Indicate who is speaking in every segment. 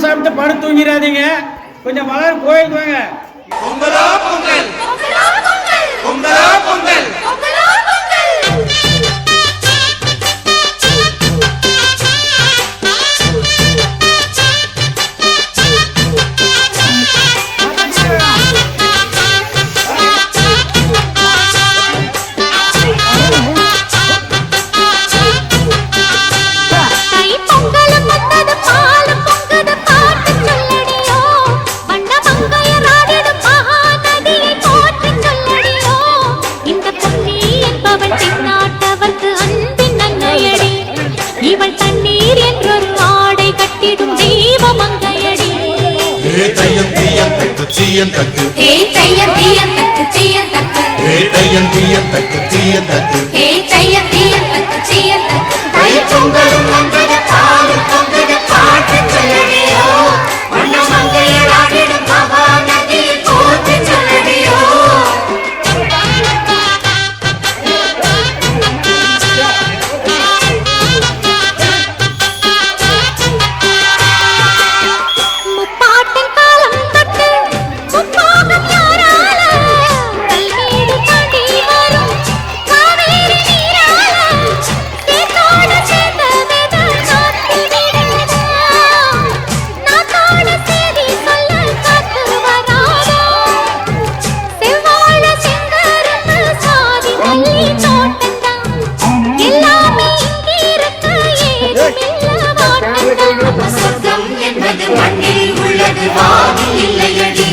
Speaker 1: Tiffin சாப்பிட்டு படுத்து தூங்கிடாதீங்க. கொஞ்சம் மலர் கோயிலுக்கு வாங்க.
Speaker 2: பொங்கலோ பொங்கல், பொங்கலோ பொங்கல்.
Speaker 3: தக்கு ஹே தையம் தீயம் தக்கு சீயம் தக்கு ஹே தையம் தீயம் தக்கு சீயம் தக்கு ஹே தையம் தீயம் தக்கு சீயம் தக்கு தை பொங்கலும் வந்தது பாலும் பொங்குது பாட்டு சொல்லடியோ வண்ண மங்கையர் ஆடிடும் மகா நதியில் போற்றி சொல்லடியோ மண்ணில் உள்ளது வானில் இல்லையடி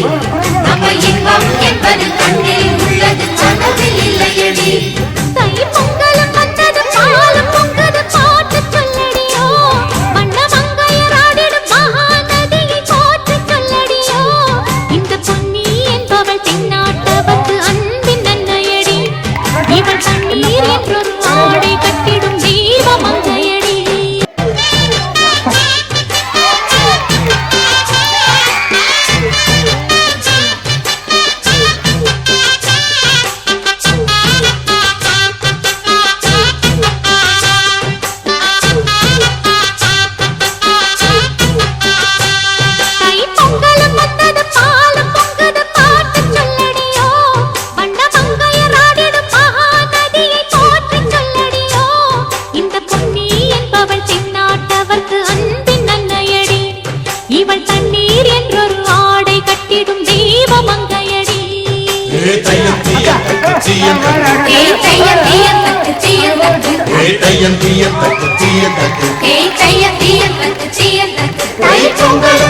Speaker 3: நம்ம இன்பம் என்பது கண்ணில் உள்ளது கனவில் இல்லையடி தை பொங்கலும் வந்தது பாலும் பொங்குது பாட்டு சொல்லடியோ வண்ண மங்கையர் ஆடிடும் மகா நதியை போற்றி சொல்லடியோ இந்த பொன்னி என்பவள் தென்னாட்டவர்க்கு அன்பின் நன்மையடி இவள் தண்ணீர் என்றொரு ஆடை கட்டிடும் தீப மங்கையடி இவள் தண்ணீர் என்றொரு ஆடை கட்டிடும் தெய்வ மங்கையடி ஹே தையம் தீயம் தக்கு சீயம் தக்கு ஹே தையம் தீயம் தக்கு சீயம் தக்கு ஹே தையம் தீயம் தக்கு சீயம் தக்கு ஹே தையம் தீயம் தக்கு சீயம் தக்கு தை பொங்கல்